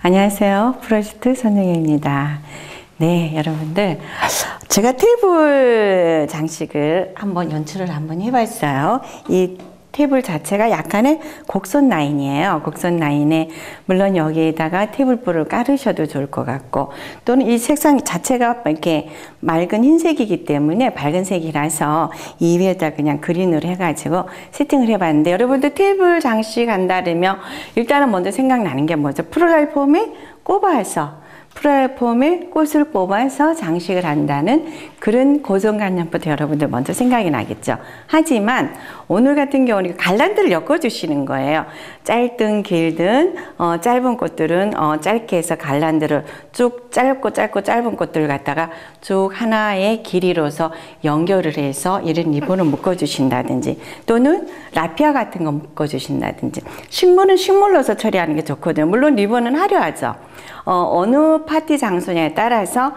안녕하세요. 프로젝트 손영애입니다. 네, 여러분들, 제가 테이블 장식을 연출을 해봤어요. 이 테이블 자체가 약간의 곡선 라인이에요. 곡선 라인에 물론 여기에다가 테이블보를 깔으셔도 좋을 것 같고, 또는 이 색상 자체가 이렇게 맑은 흰색이기 때문에 밝은 색이라서 이 위에다 그냥 그린으로 해가지고 세팅을 해봤는데, 여러분들 테이블 장식 한다면 일단은 먼저 생각나는 게 뭐죠? 플로럴 폼에 꼽아서 플로럴 폼에 꽃을 뽑아서 장식을 한다는 그런 고정관념부터 여러분들 먼저 생각이 나겠죠. 하지만 오늘 같은 경우는 갈란드를 엮어주시는 거예요. 짧든 길든 짧은 꽃들은 짧게 해서 갈란드를 쭉 짧고 짧은 꽃들을 갖다가 쭉 하나의 길이로서 연결을 해서 이런 리본을 묶어주신다든지, 또는 라피아 같은 거 묶어주신다든지, 식물은 식물로서 처리하는 게 좋거든요. 물론 리본은 화려하죠. 어느 파티 장소냐에 따라서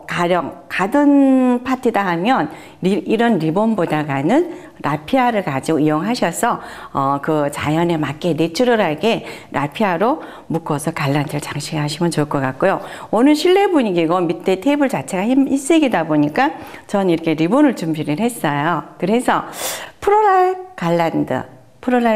가령 가든 파티다 하면 이런 리본보다는 라피아를 가지고 이용하셔서 그 자연에 맞게 내추럴하게 라피아로 묶어서 갈란드를 장식하시면 좋을 것 같고요. 오늘 실내 분위기고 밑에 테이블 자체가 흰색이다 보니까 저는 이렇게 리본을 준비를 했어요. 그래서 플로럴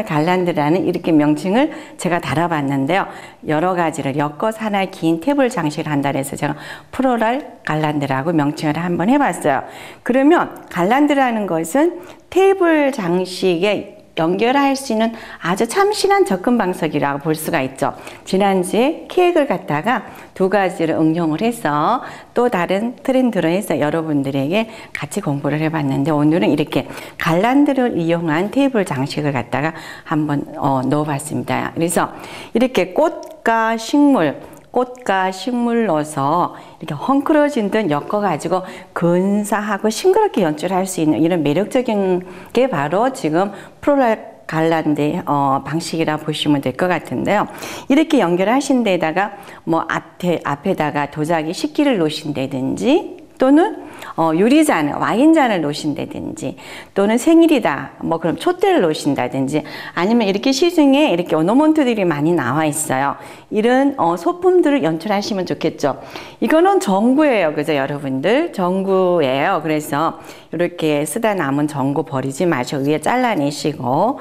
갈란드라는 이렇게 명칭을 제가 달아봤는데요. 여러 가지를 엮어서 하나의 긴 테이블 장식을 한다 해서 제가 플로럴 갈란드라고 명칭을 한번 해봤어요. 그러면 갈란드라는 것은 테이블 장식에 연결할 수 있는 아주 참신한 접근 방식이라고 볼 수가 있죠. 지난주에 케이크를 갖다가 두 가지를 응용을 해서 또 다른 트렌드로 해서 여러분들에게 같이 공부를 해봤는데, 오늘은 이렇게 갈란드를 이용한 테이블 장식을 갖다가 한번 넣어봤습니다. 그래서 이렇게 꽃과 식물로서 이렇게 헝클어진 듯 엮어가지고 근사하고 싱그럽게 연출할 수 있는 이런 매력적인 게 바로 지금 플로럴 갈란드의 방식이라 보시면 될 것 같은데요. 이렇게 연결하신 데다가 앞에다가 도자기 식기를 놓으신다든지, 또는 유리잔, 와인잔을 놓으신다든지, 또는 생일이다, 그럼 촛대를 놓으신다든지, 아니면 이렇게 시중에 이렇게 오너먼트들이 많이 나와 있어요. 이런 소품들을 연출하시면 좋겠죠. 이거는 전구예요. 그죠, 여러분들? 전구예요. 그래서 이렇게 쓰다 남은 전구 버리지 마시고 위에 잘라내시고,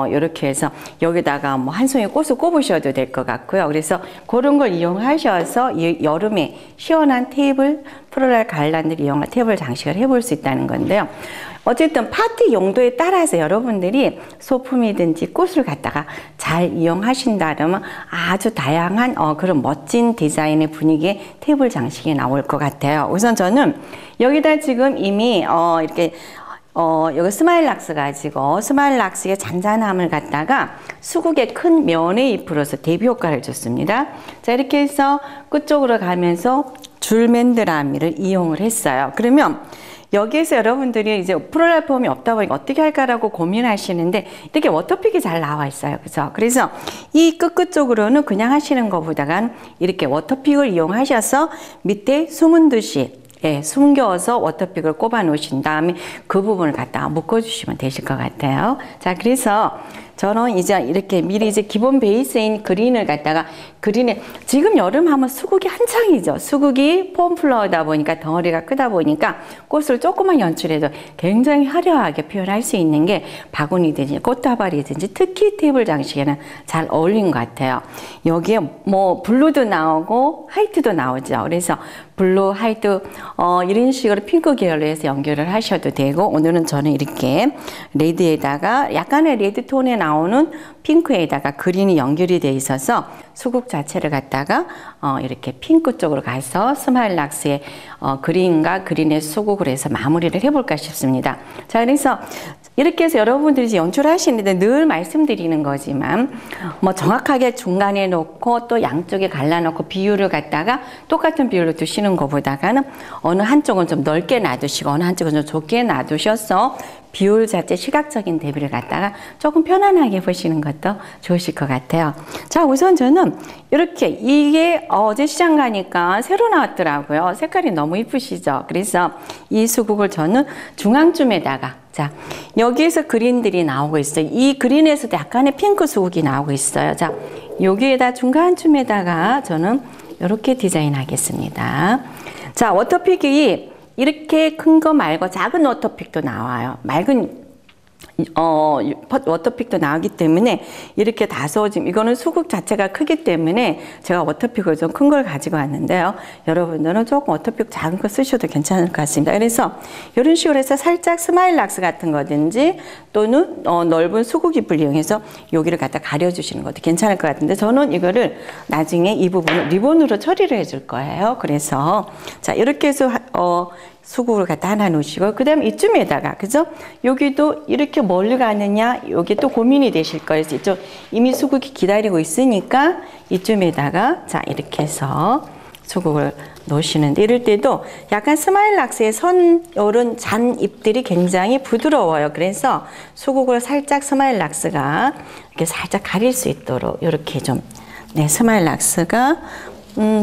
이렇게 해서 여기다가 한 송이 꽃을 꼽으셔도 될 것 같고요. 그래서 그런 걸 이용하셔서 이 여름에 시원한 테이블 플로럴 갈란드를 이용한 테이블 장식을 해볼 수 있다는 건데요. 어쨌든 파티 용도에 따라서 여러분들이 소품이든지 꽃을 갖다가 잘 이용하신다면 아주 다양한 그런 멋진 디자인의 분위기의 테이블 장식이 나올 것 같아요. 우선 저는 여기다 지금 이미 이렇게 여기 스마일락스 가지고 스마일락스의 잔잔함을 갖다가 수국의 큰 면의 잎으로서 대비 효과를 줬습니다. 자, 이렇게 해서 끝쪽으로 가면서 줄맨드라미를 이용을 했어요. 그러면 여기에서 여러분들이 이제 플로럴 폼이 없다 보니까 어떻게 할까라고 고민하시는데, 이렇게 워터픽이 잘 나와 있어요. 그죠? 그래서 이 끝쪽으로는 그냥 하시는 것보다는 이렇게 워터픽을 이용하셔서 밑에 숨은 듯이 숨겨서 워터픽을 꼽아 놓으신 다음에 그 부분을 갖다가 묶어주시면 되실 것 같아요. 자, 그래서 저는 이제 이렇게 미리 이제 기본 베이스인 그린을 갖다가 지금 여름 하면 수국이 한창이죠. 수국이 폼플라워다 보니까 덩어리가 크다 보니까 꽃을 조금만 연출해도 굉장히 화려하게 표현할 수 있는 게 바구니든지 꽃다발이든지 특히 테이블 장식에는 잘 어울린 것 같아요. 여기에 블루도 나오고 화이트도 나오죠. 그래서 블루, 화이트 이런 식으로 핑크 계열로 해서 연결을 하셔도 되고, 오늘은 저는 이렇게 레드에다가 약간의 레드 톤에 나오는 핑크에다가 그린이 연결이 되어 있어서 수국 자체를 갖다가 이렇게 핑크 쪽으로 가서 스마일락스의 그린과 그린의 수국으로 해서 마무리를 해볼까 싶습니다. 자, 그래서 이렇게 해서 여러분들이 이제 연출하시는데 늘 말씀드리는 거지만 뭐 정확하게 중간에 놓고 또 양쪽에 갈라놓고 비율을 갖다가 똑같은 비율로 두시는 것보다는 어느 한쪽은 좀 넓게 놔두시고 어느 한쪽은 좀 좁게 놔두셔서 비율 자체 시각적인 대비를 갖다가 조금 편안하게 보시는 것도 좋으실 것 같아요. 자, 우선 저는 이렇게 이게 어제 시장 가니까 새로 나왔더라고요. 색깔이 너무 이쁘시죠? 그래서 이 수국을 저는 중앙쯤에다가 자, 여기에서 그린들이 나오고 있어요. 이 그린에서도 약간의 핑크 수국이 나오고 있어요. 자, 여기에다 중간쯤에다가 저는 이렇게 디자인 하겠습니다. 자, 워터픽이 이렇게 큰 거 말고 작은 워터픽도 나와요. 맑은 워터픽도 나오기 때문에 이렇게 다소 지금 이거는 수국 자체가 크기 때문에 제가 워터픽을 좀 큰 걸 가지고 왔는데요. 여러분들은 조금 워터픽 작은 거 쓰셔도 괜찮을 것 같습니다. 그래서 이런 식으로 해서 살짝 스마일락스 같은 거든지 또는 넓은 수국 잎을 이용해서 여기를 갖다 가려주시는 것도 괜찮을 것 같은데 저는 이거를 나중에 이 부분을 리본으로 처리를 해줄 거예요. 그래서 자 이렇게 해서 수국을 갖다 하나 놓으시고 그 다음에 이쯤에다가 그죠? 여기도 이렇게 멀리 가느냐 여기 또 고민이 되실 거예요. 이쪽 이미 수국이 기다리고 있으니까 이쯤에다가 자 이렇게 해서 수국을 놓으시는데 이럴 때도 약간 스마일락스의 요런 잔 잎들이 굉장히 부드러워요. 그래서 수국을 살짝 스마일락스가 이렇게 살짝 가릴 수 있도록 이렇게 좀 네, 스마일락스가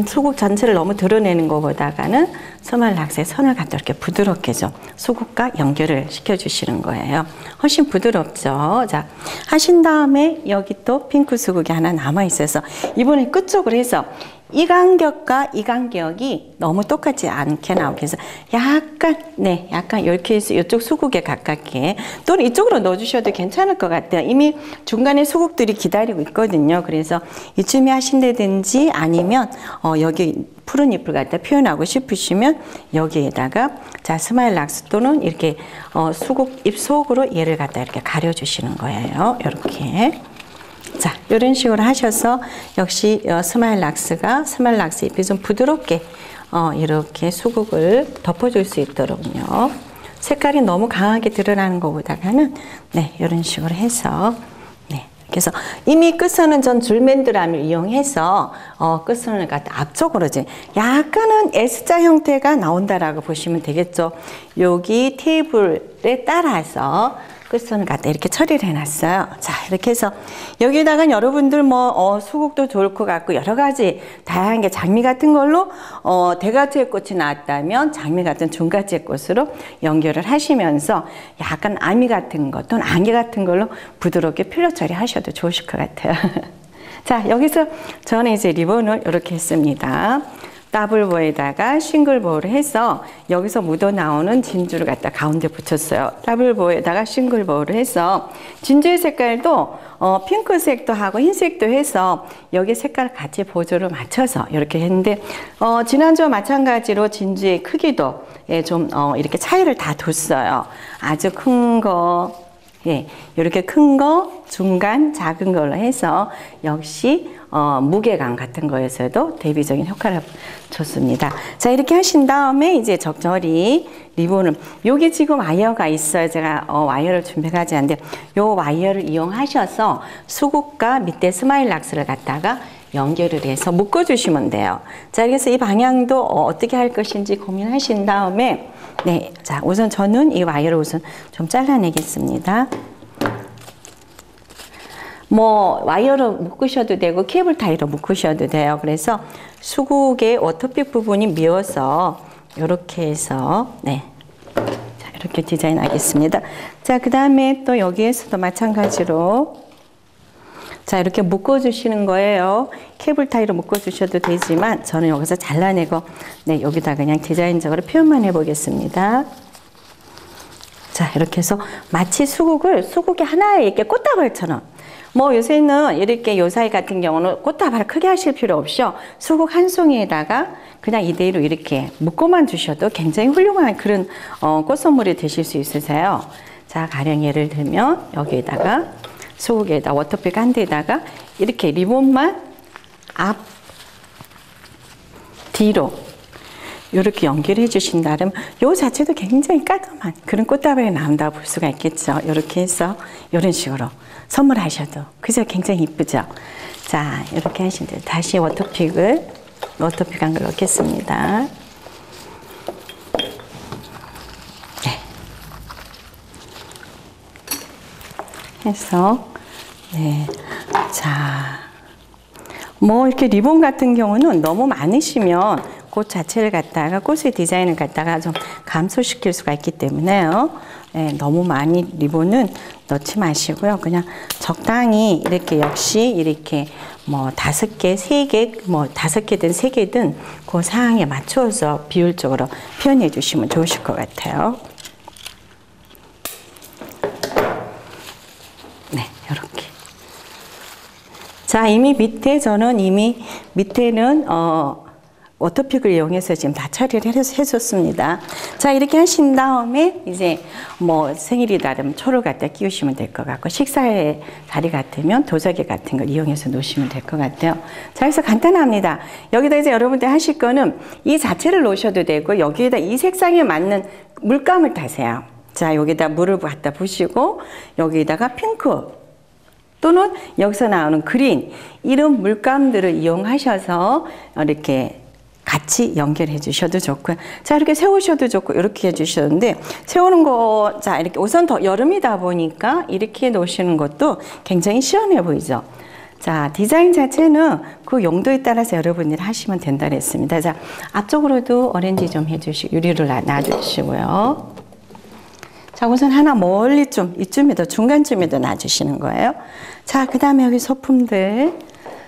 수국 전체를 너무 드러내는 것보다는 스마일락스의 선을 갖다 이렇게 부드럽게 좀 수국과 연결을 시켜주시는 거예요. 훨씬 부드럽죠. 자, 하신 다음에 여기 또 핑크 수국이 하나 남아있어서 이번에 끝쪽으로 해서 이 간격과 이 간격이 너무 똑같지 않게 나오게 해서 약간 네 약간 이렇게 해서 이쪽 수국에 가깝게 또는 이쪽으로 넣어주셔도 괜찮을 것 같아요. 이미 중간에 수국들이 기다리고 있거든요. 그래서 이쯤에 하신다든지 아니면 여기 푸른 잎을 갖다 표현하고 싶으시면 여기에다가 자 스마일락스 또는 이렇게 수국 잎 속으로 얘를 갖다 이렇게 가려주시는 거예요. 이렇게. 자, 이런 식으로 하셔서 역시 스마일락스 잎이 좀 부드럽게 이렇게 수국을 덮어줄 수 있도록요. 색깔이 너무 강하게 드러나는 것보다는 네, 이런 식으로 해서 네, 그래서 이미 끝선은 전 줄맨드람을 이용해서 끝선을 갖다 앞쪽으로 이제 약간은 S자 형태가 나온다라고 보시면 되겠죠. 여기 테이블에 따라서 끝선을 갖다 이렇게 처리를 해놨어요. 자, 이렇게 해서 여기다가 여러분들 뭐 수국도 좋을 것 같고 여러 가지 다양한 게 장미 같은 걸로 대가지의 꽃이 나왔다면 장미 같은 중가지의 꽃으로 연결을 하시면서 약간 아미 같은 것 또는 안개 같은 걸로 부드럽게 필러 처리하셔도 좋으실 것 같아요. 자, 여기서 저는 이제 리본을 이렇게 했습니다. 더블보에다가 싱글보를 해서 여기서 묻어 나오는 진주를 갖다 가운데 붙였어요. 더블보에다가 싱글보를 해서 진주의 색깔도 핑크색도 하고 흰색도 해서 여기 색깔 같이 보조를 맞춰서 이렇게 했는데 지난주와 마찬가지로 진주의 크기도 좀 이렇게 차이를 다 뒀어요. 아주 큰 거, 예, 이렇게 큰 거, 중간, 작은 걸로 해서 역시 무게감 같은 거에서도 대비적인 효과를 줬습니다. 자, 이렇게 하신 다음에 이제 적절히 리본을 여기 지금 와이어가 있어요. 제가 와이어를 준비하지 않는데 요 와이어를 이용하셔서 수국과 밑에 스마일락스를 갖다가 연결을 해서 묶어주시면 돼요. 자, 그래서 이 방향도 어떻게 할 것인지 고민하신 다음에 네, 자, 우선 저는 이 와이어를 우선 좀 잘라내겠습니다. 뭐 와이어로 묶으셔도 되고 케이블 타이로 묶으셔도 돼요. 그래서 수국의 워터픽 부분이 미어서 이렇게 해서 네, 자, 이렇게 디자인하겠습니다. 자, 그 다음에 또 여기에서도 마찬가지로 자, 이렇게 묶어주시는 거예요. 케이블 타이로 묶어주셔도 되지만 저는 여기서 잘라내고 네, 여기다 그냥 디자인적으로 표현만 해보겠습니다. 자, 이렇게 해서 마치 수국이 하나에 이렇게 꽃다발처럼 뭐 요새는 이렇게 요 사이 같은 경우는 꽃다발을 크게 하실 필요 없이요. 수국 한 송이에다가 그냥 이대로 이렇게 묶어만 주셔도 굉장히 훌륭한 그런 꽃 선물이 되실 수 있으세요. 자, 가령 예를 들면 여기에다가 수국에다 워터픽 한 대에다가 이렇게 리본만 앞, 뒤로 이렇게 연결해 주신다면 요 자체도 굉장히 깔끔한 그런 꽃다발이 나온다고 볼 수가 있겠죠. 이렇게 해서 이런 식으로 선물하셔도 그죠? 굉장히 이쁘죠? 자, 이렇게 하시면 다시 워터픽 한 걸 넣겠습니다. 네. 해서 네. 자, 뭐 이렇게 리본 같은 경우는 너무 많으시면 꽃 자체를 갖다가 꽃의 디자인을 갖다가 좀 감소시킬 수가 있기 때문에요. 네, 너무 많이 리본은 넣지 마시고요. 그냥 적당히 이렇게 역시 이렇게 뭐 5개, 3개, 뭐 5개든 3개든 그 상황에 맞춰서 비율적으로 표현해 주시면 좋으실 것 같아요. 네, 이렇게. 자, 저는 이미 밑에는 워터픽을 이용해서 지금 다 처리를 해줬습니다. 자, 이렇게 하신 다음에 이제 뭐 생일이다면 초를 갖다 끼우시면 될 것 같고, 식사의 자리 같으면 도자기 같은 걸 이용해서 놓으시면 될 것 같아요. 자, 그래서 간단합니다. 여기다 이제 여러분들 하실 거는 이 자체를 놓으셔도 되고, 여기에다 이 색상에 맞는 물감을 타세요. 자, 여기다 물을 갖다 부시고, 여기다가 핑크, 또는 여기서 나오는 그린, 이런 물감들을 이용하셔서 이렇게 같이 연결해 주셔도 좋고요. 자, 이렇게 세우셔도 좋고, 이렇게 해 주셨는데, 세우는 거, 자, 이렇게 우선 더 여름이다 보니까 이렇게 놓으시는 것도 굉장히 시원해 보이죠. 자, 디자인 자체는 그 용도에 따라서 여러분들이 하시면 된다 그랬습니다. 자, 앞쪽으로도 오렌지 좀 해주시고, 유리를 놔주시고요. 자, 우선 하나 멀리 좀, 이쯤에도 중간쯤에도 놔주시는 거예요. 자, 그 다음에 여기 소품들.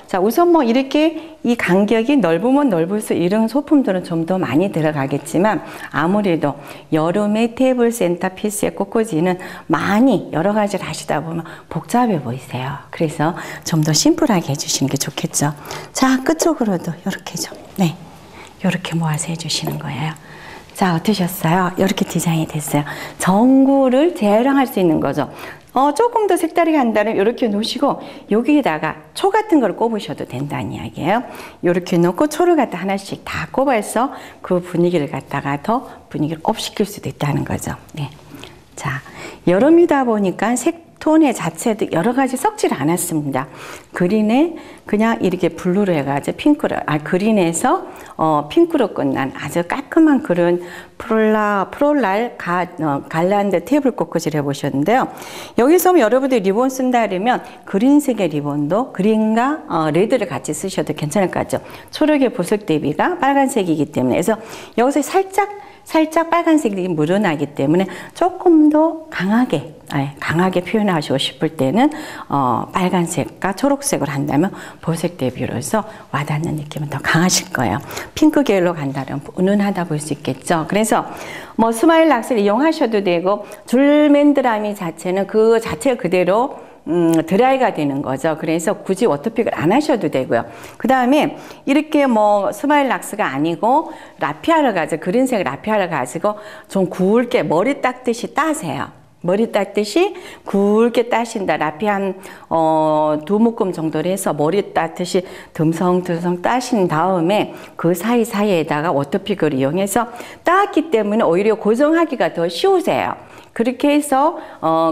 자, 우선 뭐 이렇게 이 간격이 넓으면 넓을수록 이런 소품들은 좀 더 많이 들어가겠지만, 아무래도 여름에 테이블 센터피스의 꽃꽂이는 많이 여러 가지를 하시다 보면 복잡해 보이세요. 그래서 좀 더 심플하게 해주시는 게 좋겠죠. 자, 끝쪽으로도 이렇게 좀, 네, 이렇게 모아서 해주시는 거예요. 자, 어떠셨어요? 이렇게 디자인이 됐어요. 전구를 재활용할 수 있는 거죠. 조금 더 색다르게 한다면 이렇게 놓으시고, 여기에다가 초 같은 걸 꼽으셔도 된다는 이야기예요. 이렇게 놓고 초를 갖다 하나씩 다 꼽아서 그 분위기를 갖다가 더 분위기를 업시킬 수도 있다는 거죠. 네. 자, 여름이다 보니까 색톤의 자체도 여러 가지 섞질 않았습니다. 그린에 그냥 이렇게 블루로 해가지고 그린에서 핑크로 끝난 아주 깔끔한 그런 프롤랄 갈란드 테이블 꽃꽂이를 해보셨는데요. 여기서 여러분들이 리본 쓴다 그러면 그린색의 리본도 그린과 레드를 같이 쓰셔도 괜찮을 것 같죠. 초록의 보석 대비가 빨간색이기 때문에, 그래서 여기서 살짝 빨간색이 묻어나기 때문에 조금 더 강하게 표현하시고 싶을 때는 빨간색과 초록색으로 한다면 보색 대비로서 와닿는 느낌은 더 강하실 거예요. 핑크 계열로 간다면 은은하다 볼 수 있겠죠. 그래서 뭐 스마일 락스를 이용하셔도 되고, 줄맨드라미 자체는 그 자체 그대로 드라이가 되는 거죠. 그래서 굳이 워터픽을 안 하셔도 되고요. 그 다음에 이렇게 뭐 스마일 락스가 아니고 라피아를 가지고, 그린색 라피아를 가지고 좀 굵게 머리 닦듯이 따세요. 머리 닦듯이 굵게 따신다. 라피 한 2묶음 정도로 해서 머리 닦듯이 듬성듬성 따신 다음에 그 사이사이에다가 워터픽을 이용해서 땄기 때문에 오히려 고정하기가 더 쉬우세요. 그렇게 해서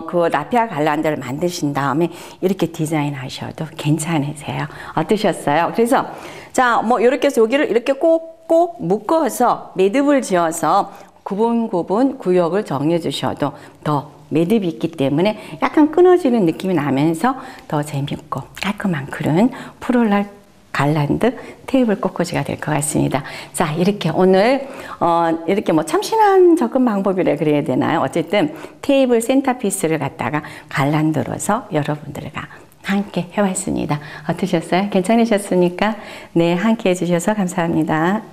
그 라피아 갈란드를 만드신 다음에 이렇게 디자인하셔도 괜찮으세요. 어떠셨어요? 그래서 자, 뭐 이렇게 해서 여기를 이렇게 꼭꼭 묶어서 매듭을 지어서 구분 구역을 정해 주셔도 더 매듭이 있기 때문에 약간 끊어지는 느낌이 나면서 더 재밌고 깔끔한 그런 프롤랄 갈란드 테이블 꽃꽂이가 될 것 같습니다. 자, 이렇게 오늘 이렇게 뭐 참신한 접근 방법이라 그래야 되나요? 어쨌든 테이블 센터피스를 갖다가 갈란드로서 여러분들과 함께 해봤습니다. 어떠셨어요? 괜찮으셨습니까? 네, 함께 해주셔서 감사합니다.